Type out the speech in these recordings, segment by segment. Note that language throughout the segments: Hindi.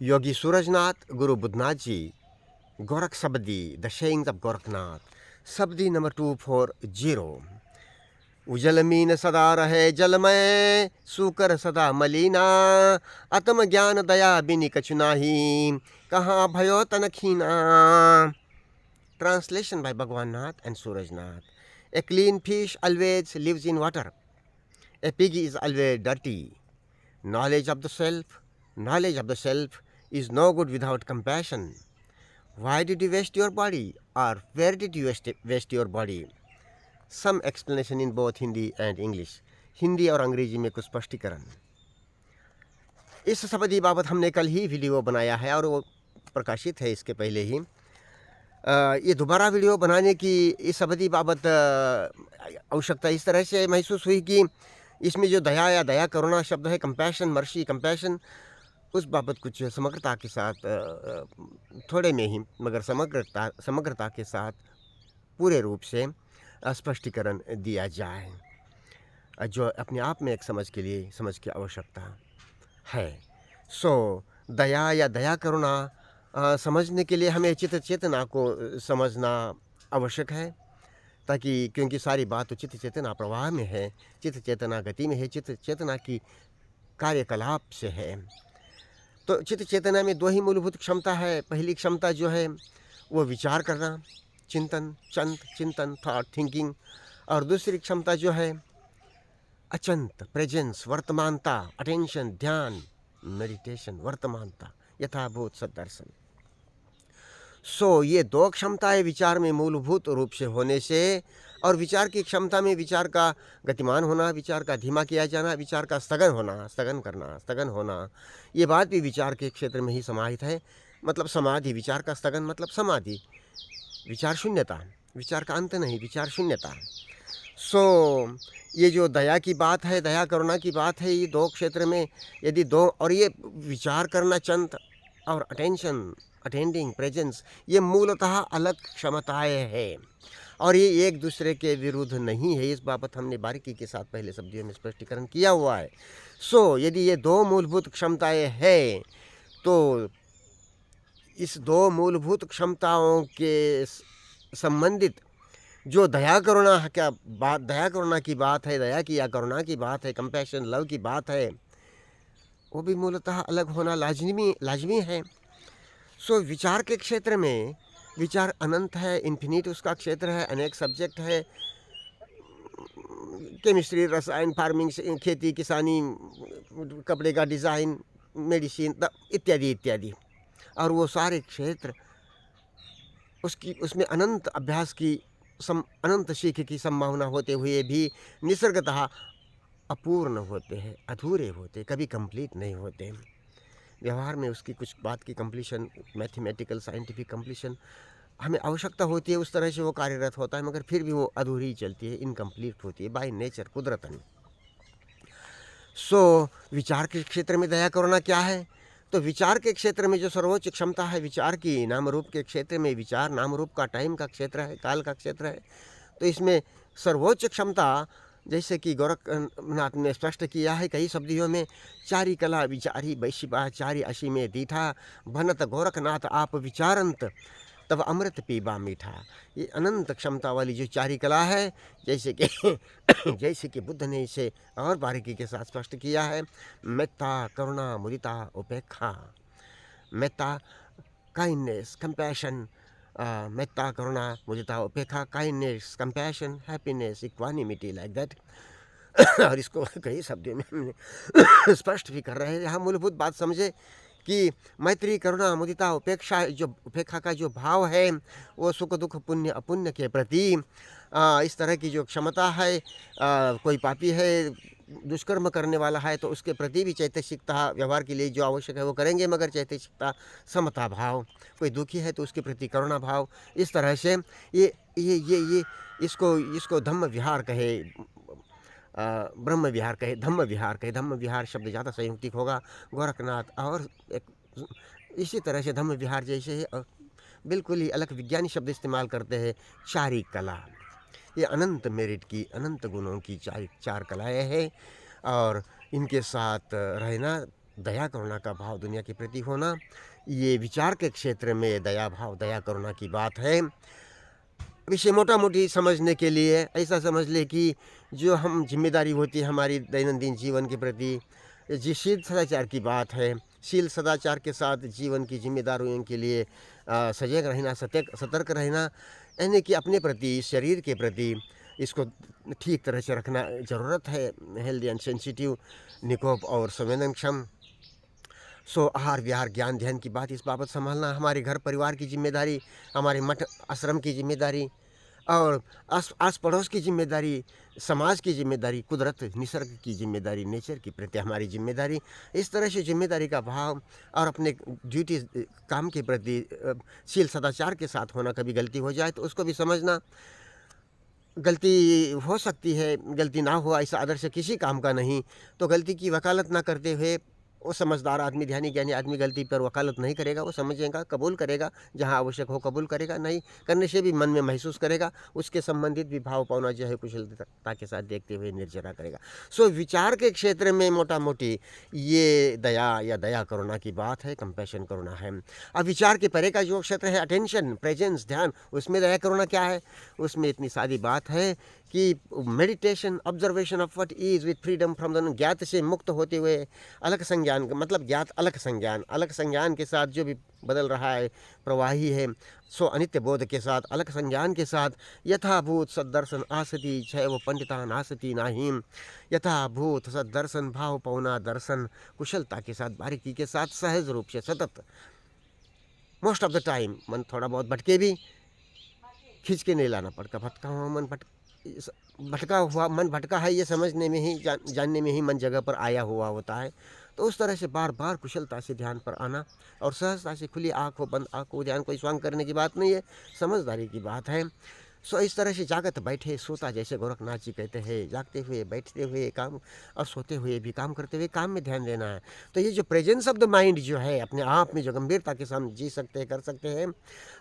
Yogi Surajnath, Guru Buddhanath ji, Gorakh Sabadi, the sayings of Gorakhnath, Sabadi number 240। उजल मीन सदा रहे जलमय, सूकर सदा मलिना, आत्म ज्ञान दया बिनि कछु नाही, कहाँ भयो तन खीना। Translation by Bhagwan Nath and Suraj Nath. A clean fish always lives in water. A pig is always dirty. Knowledge of the self is no good without compassion. Why did you waste your body? Or where did you waste your body? Some explanation in both Hindi and English. Hindi और अंग्रेजी में कुछ स्पष्टीकरण। इस शब्दी बाबत हमने कल ही वीडियो बनाया है और वो प्रकाशित है इसके पहले ही। ये दोबारा वीडियो बनाने की इस अवधि बाबत आवश्यकता इस तरह से महसूस हुई कि इसमें जो दया या दया करुणा शब्द है, कंपैशन, मर्सी, कंपैशन, उस बाबत कुछ समग्रता के साथ, थोड़े में ही मगर समग्रता के साथ पूरे रूप से स्पष्टीकरण दिया जाए, जो अपने आप में एक समझ की आवश्यकता है। दया या दया करुणा समझने के लिए हमें चित्त चेतना को समझना आवश्यक है, ताकि क्योंकि सारी बात तो चित्त चेतना प्रवाह में है, चित्त चेतना गति में है, चित्त चेतना की कार्यकलाप से है। तो चित्त चेतना में दो ही मूलभूत क्षमता है। पहली क्षमता जो है वो विचार करना, चिंतन, थॉट, थिंकिंग, और दूसरी क्षमता जो है अचंत, प्रेजेंस, वर्तमानता, अटेंशन, ध्यान, मेडिटेशन, वर्तमानता, यथाभूत सदर्शन। ये दो क्षमताएं विचार में मूलभूत रूप से होने से, और विचार की क्षमता में विचार का गतिमान होना, विचार का धीमा किया जाना, विचार का स्थगन होना, ये बात भी विचार के क्षेत्र में ही समाहित है। मतलब समाधि, विचार का स्थगन मतलब समाधि, विचार शून्यता, विचार का अंत नहीं, विचार शून्यता। ये जो दया की बात है, दया करुणा की बात है, ये दो क्षेत्र में यदि दो, और ये विचार करना, चंत, और अटेंशन, अटेंडिंग, प्रेजेंस, ये मूलतः अलग क्षमताएं हैं और ये एक दूसरे के विरुद्ध नहीं है। इस बाबत हमने बारीकी के साथ पहले शब्दों में स्पष्टीकरण किया हुआ है। यदि ये दो मूलभूत क्षमताएं हैं, तो इस दो मूलभूत क्षमताओं के संबंधित जो दया करुणा की बात है, दया की या करुणा की बात है, कंपैशन, लव की बात है, वो भी मूलतः अलग होना लाजमी है। विचार के क्षेत्र में विचार अनंत है, इन्फिनिट उसका क्षेत्र है, अनेक सब्जेक्ट है, केमिस्ट्री, रसायन, फार्मिंग, खेती, किसानी, कपड़े का डिज़ाइन, मेडिसिन इत्यादि इत्यादि, और वो सारे क्षेत्र उसमें अनंत अभ्यास की अनंत सीख की संभावना होते हुए भी निसर्गतः अपूर्ण होते हैं, अधूरे होते, कभी कंप्लीट नहीं होते। व्यवहार में उसकी कुछ बात की कंप्लीशन, मैथमेटिकल, साइंटिफिक कंप्लीशन हमें आवश्यकता होती है, उस तरह से वो कार्यरत होता है, मगर फिर भी वो अधूरी चलती है, इनकम्प्लीट होती है बाय नेचर, कुदरतन। विचार के क्षेत्र में दया करुणा क्या है? तो विचार के क्षेत्र में जो सर्वोच्च क्षमता है विचार की, नाम रूप के क्षेत्र में, विचार नाम रूप का टाइम का क्षेत्र है, काल का क्षेत्र है, तो इसमें सर्वोच्च क्षमता, जैसे कि गोरखनाथ ने स्पष्ट किया है कई शब्दियों में, चारी कला विचारी बैशिबा, चारी अशी में दीठा, भनत गोरखनाथ आप विचारंत, तब अमृत पीबा मीठा। ये अनंत क्षमता वाली जो चारी कला है, जैसे कि जैसे कि बुद्ध ने इसे और बारीकी के साथ स्पष्ट किया है, मेत्ता, करुणा, मुदिता, उपेक्षा। मेत्ता, काइंडनेस, कंपैशन, मेत्ता, करुणा, मुदिता, उपेक्षा, kindness, compassion, happiness, equanimity, like that. और इसको कई शब्दों में हमने स्पष्ट भी कर रहे हैं। यहाँ मूलभूत बात समझे कि मैत्री, करुणा, मुदिता, उपेक्षा, जो उपेक्षा का जो भाव है वो सुख दुख, पुण्य अपुण्य के प्रति इस तरह की जो क्षमता है, कोई पापी है, दुष्कर्म करने वाला है, तो उसके प्रति भी चैतसिकता व्यवहार के लिए जो आवश्यक है वो करेंगे, मगर चैतसिकता, समता भाव, कोई दुखी है तो उसके प्रति करुणा भाव, इस तरह से ये इसको धम्म विहार कहे, ब्रह्म विहार कहे, धम्म विहार कहे। धम्म विहार शब्द ज़्यादा संयुक्तिक होगा। गोरखनाथ और एक इसी तरह से धम्म विहार जैसे ही बिल्कुल ही अलग विज्ञानी शब्द इस्तेमाल करते हैं, चारी कला। ये अनंत मेरिट की, अनंत गुणों की चार कलाएँ हैं, और इनके साथ रहना दया करुणा का भाव दुनिया के प्रति होना, ये विचार के क्षेत्र में दया भाव, दया करुणा की बात है। इसे मोटा-मोटी समझने के लिए ऐसा समझ लें कि जो हम ज़िम्मेदारी होती है हमारी दैनंदिन जीवन के प्रति, जी शील सदाचार की बात है। शील सदाचार के साथ जीवन की ज़िम्मेदारियों के लिए सजग रहना, सतर्क रहना, यानी कि अपने प्रति, शरीर के प्रति इसको ठीक तरह से रखना ज़रूरत है। हेल्दी एंड सेंसिटिव, निकोप और संवेदनक्षम। सो आहार विहार ज्ञान ध्यान की बात, इस बाबत संभालना हमारे घर परिवार की जिम्मेदारी, हमारे मठ आश्रम की जिम्मेदारी, और आस पड़ोस की जिम्मेदारी, समाज की जिम्मेदारी, कुदरत निसर्ग की जिम्मेदारी, नेचर की प्रति हमारी जिम्मेदारी। इस तरह से जिम्मेदारी का भाव और अपने ड्यूटी काम के प्रति शील सदाचार के साथ होना। कभी गलती हो जाए तो उसको भी समझना, गलती हो सकती है, गलती ना हो ऐसा आदर्श किसी काम का नहीं। तो गलती की वकालत ना करते हुए, वो समझदार आदमी, ध्यानी ज्ञानी आदमी गलती पर वकालत नहीं करेगा, वो समझेगा, कबूल करेगा, जहाँ आवश्यक हो कबूल करेगा, नहीं करने से भी मन में महसूस करेगा, उसके संबंधित भी भाव भावना जो है कुशलता के साथ देखते हुए निर्जरा करेगा। सो विचार के क्षेत्र में मोटा मोटी ये दया या दया करुणा की बात है, कंपैशन करुणा है। अब विचार के परे का जो क्षेत्र है, अटेंशन, प्रेजेंस, ध्यान, उसमें दया करुणा क्या है? उसमें इतनी सारी बात है कि meditation, observation of what is with freedom from the, ज्ञात से मुक्त होते हुए अलग संज्ञान, मतलब ज्ञात अलग संज्ञान के साथ जो भी बदल रहा है, प्रवाही है, सो अनित्य बोध के साथ, अलग संज्ञान के साथ, यथाभूत सदर्शन आसति क्षय वो पंडिता नासती नाहीम, यथाभूत सदर्शन भाव पौना दर्शन, कुशलता के साथ, बारीकी के साथ, सहज रूप से, सतत, मोस्ट ऑफ द टाइम। मन थोड़ा बहुत भटके भी खींच के नहीं लाना पड़ता। भटका हुआ मन भटका है, ये समझने में ही, जानने में ही मन जगह पर आया हुआ होता है। तो उस तरह से बार बार कुशलता से ध्यान पर आना, और सहजता से, खुली आँख हो बंद आँख हो, ध्यान कोई स्वांग करने की बात नहीं है, समझदारी की बात है। सो इस तरह से जागत बैठे सोता, जैसे गोरखनाथ जी कहते हैं, जागते हुए बैठते हुए काम, और सोते हुए भी काम करते हुए काम में ध्यान देना है। तो ये जो प्रेजेंस ऑफ द माइंड जो है, अपने आप में जो गंभीरता के साथ जी सकते हैं, कर सकते हैं,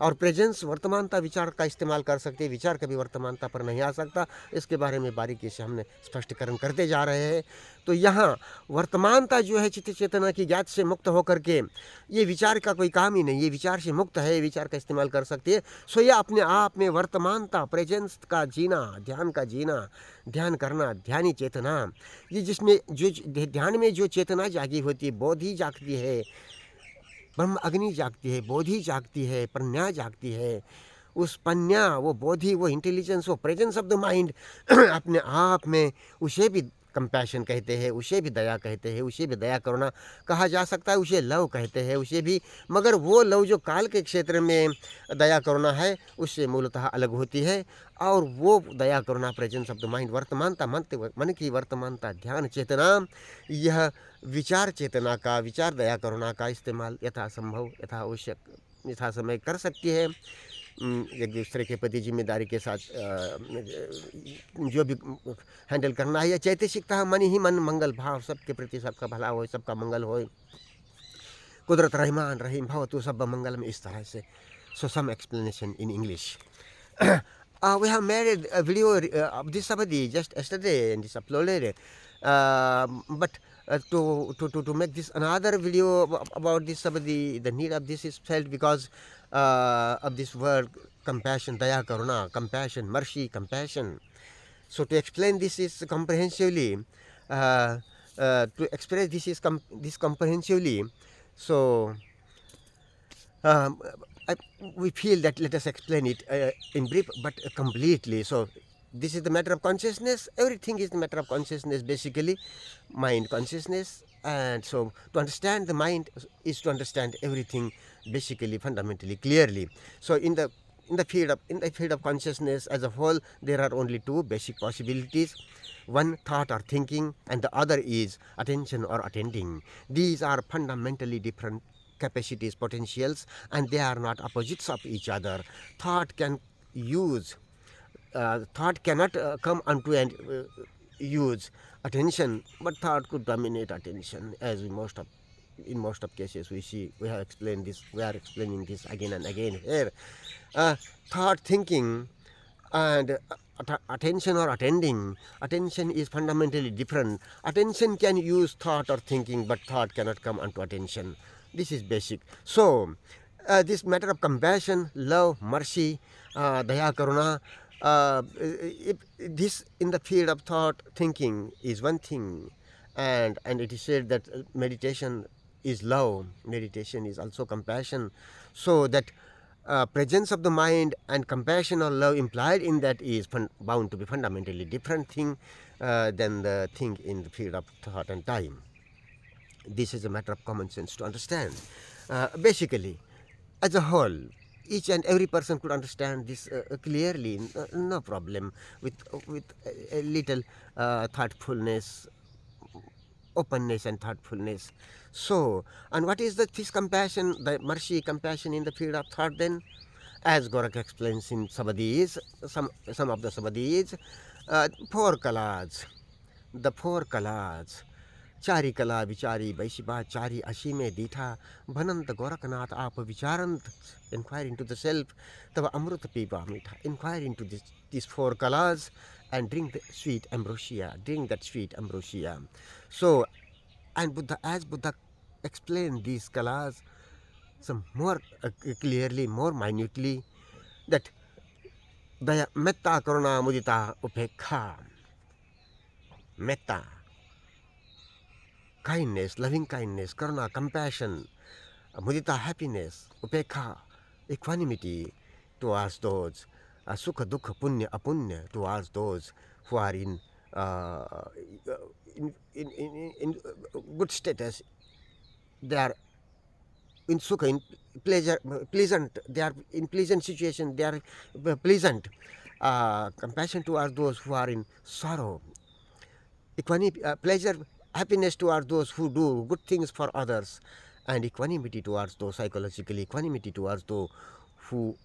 और प्रेजेंस वर्तमानता, विचार का इस्तेमाल कर सकते हैं, विचार कभी वर्तमानता पर नहीं आ सकता, इसके बारे में बारीकी से हमने स्पष्टीकरण करते जा रहे हैं। तो यहाँ वर्तमानता जो है, चित्त चेतना की ज्ञात से मुक्त होकर के, ये विचार का कोई काम ही नहीं, ये विचार से मुक्त है, विचार का इस्तेमाल कर सकती है। सो ये अपने आप में वर्तमानता, प्रेजेंस का जीना, ध्यान का जीना, ध्यान करना, ध्यानी चेतना, ये जिसमें जो ध्यान में जो चेतना जागी होती है, बोधि जागती है, ब्रह्म अग्नि जागती है, बोधि जागती है, प्रज्ञा जागती है, उस प्रज्ञा, वो बोधि, वो इंटेलिजेंस, वो प्रेजेंस ऑफ द माइंड अपने आप में, उसे भी कंपैशन कहते हैं, उसे भी दया कहते हैं, उसे भी दया करुणा कहा जा सकता है, उसे लव कहते हैं, उसे भी, मगर वो लव जो काल के क्षेत्र में दया करुणा है, उससे मूलतः अलग होती है। और वो दया करुणा, प्रेजेंस ऑफ द माइंड, वर्तमानता, मन की वर्तमानता, ध्यान चेतना, यह विचार चेतना का, विचार दया करुणा का इस्तेमाल यथासंभव, यथा आवश्यक, यथा समय कर सकती है। एक दूसरे के प्रति जिम्मेदारी के साथ जो भी हैंडल करना है, या चैतसिकता है, मन ही मन मंगल भाव, सबके प्रति सबका भला हो, सबका मंगल हो, कुदरत रहमान रहीम भवतु सब मंगल में, इस तरह से। So some explanation in English. We have made a video of this Sabadi just yesterday and it's uploaded. But to make this another video about this Sabadi, the need of this is felt because of this word compassion, daya, karuna, compassion, mercy, compassion. So to explain this is comprehensively, to express this is this comprehensively, so we feel that let us explain it in brief but completely. So this is the matter of consciousness. Everything is the matter of consciousness, basically mind consciousness. And so to understand the mind is to understand everything basically, fundamentally, clearly. So in the field of consciousness as a whole, there are only two basic possibilities: one, thought or thinking, and the other is attention or attending. These are fundamentally different capacities, potentials, and they are not opposites of each other. Thought can use, thought cannot come unto and use attention, but thought could dominate attention, as in most of cases we see. We are explaining this again and again here. Thought, thinking, and attention or attending. Attention is fundamentally different. Attention can use thought or thinking, but thought cannot come unto attention. This is basic. So, this matter of compassion, love, mercy, daya, karuna, if this in the field of thought, thinking is one thing, and it is said that meditation is love, meditation is also compassion, so that presence of the mind and compassion or love implied in that is bound to be fundamentally different thing than the thing in the field of thought and time. This is a matter of common sense to understand. Basically, as a whole, each and every person could understand this clearly, no problem, with a little thoughtfulness, openness and thoughtfulness. So, and what is this compassion, the mercy, compassion in the field of thought then? As Gorak explains in Sabadis, some of the Sabadis, four kalas, the four kalas, चारी कला विचारी बैशिबा चारी अशी में दीठा भनंत गोरखनाथ आप विचारंत inquire into the self तब अमृत पीबा मीठा inquire into these four kalas and drink the sweet ambrosia, drink that sweet ambrosia. So, and Buddha, as Buddha explained these kalas some more clearly, more minutely, that daya, metta, karuna, mudita, upekha, metta, kindness, loving kindness, karuna, compassion, mudita, happiness, upekha, equanimity towards those, sukha, dukha, punya, apunya, towards those who are uh, in good status. They are in sukha, in pleasure, pleasant, they are in pleasant situation, they are pleasant. Compassion towards those who are in sorrow. Pleasure, happiness towards those who do good things for others, and equanimity towards those, psychological equanimity towards those who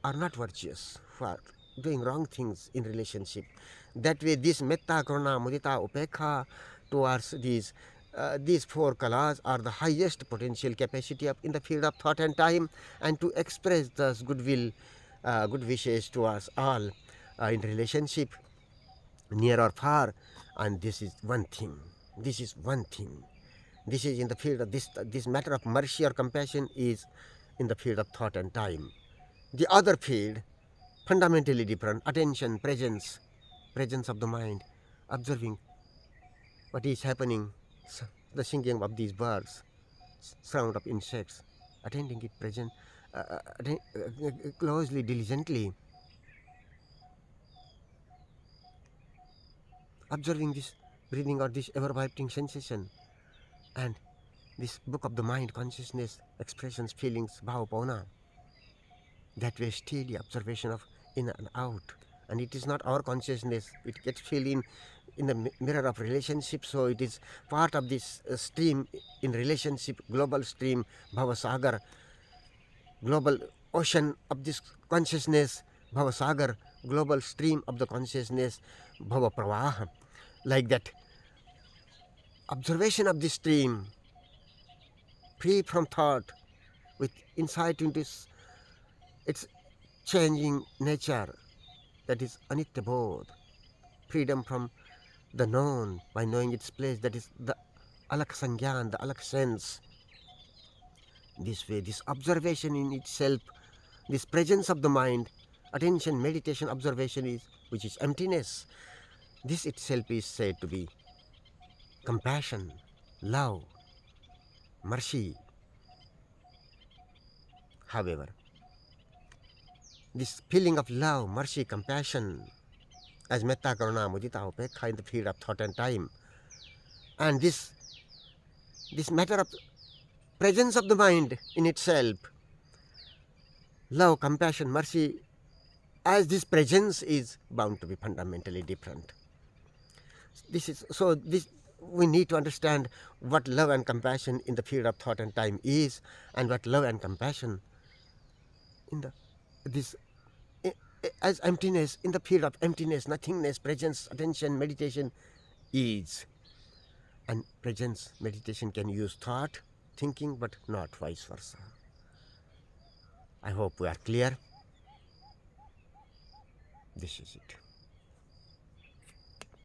are not virtuous, who are doing wrong things in relationship. That way, this metta, karuna, mudita, upekha towards these four kalas are the highest potential capacity in the field of thought and time, and to express thus goodwill, good wishes towards all in relationship, near or far. And this is one thing. This is one thing. This is in the field of this matter of mercy or compassion is in the field of thought and time. The other field, fundamentally different, attention, presence of the mind, observing what is happening, the singing of these birds, sound of insects, attending it present, closely, diligently, observing this breathing or this ever-vibrating sensation, and this book of the mind, consciousness, expressions, feelings, bhava, pavana. That way, steady observation of in and out, and it is not our consciousness. It gets filled in the mirror of relationship. So it is part of this stream in relationship, global stream, bhava sagar, global ocean of this consciousness, bhava sagar, global stream of the consciousness, bhava pravaha. Like that, observation of this stream, free from thought, with insight into its changing nature, that is anitya bodh, freedom from the known by knowing its place, that is the alak sangyan, the alak sense. This way, this observation in itself, this presence of the mind, attention, meditation, observation is, which is emptiness. This itself is said to be compassion, love, mercy. However, this feeling of love, mercy, compassion, as metta, karuna, mudita, upekha in the field of thought and time, and this matter of presence of the mind in itself, love, compassion, mercy, as this presence is bound to be fundamentally different. This is so. This we need to understand what love and compassion in the field of thought and time is, and what love and compassion in the this as emptiness in the field of emptiness, nothingness, presence, attention, meditation is. And presence, meditation can use thought, thinking, but not vice versa. I hope we are clear. This is it.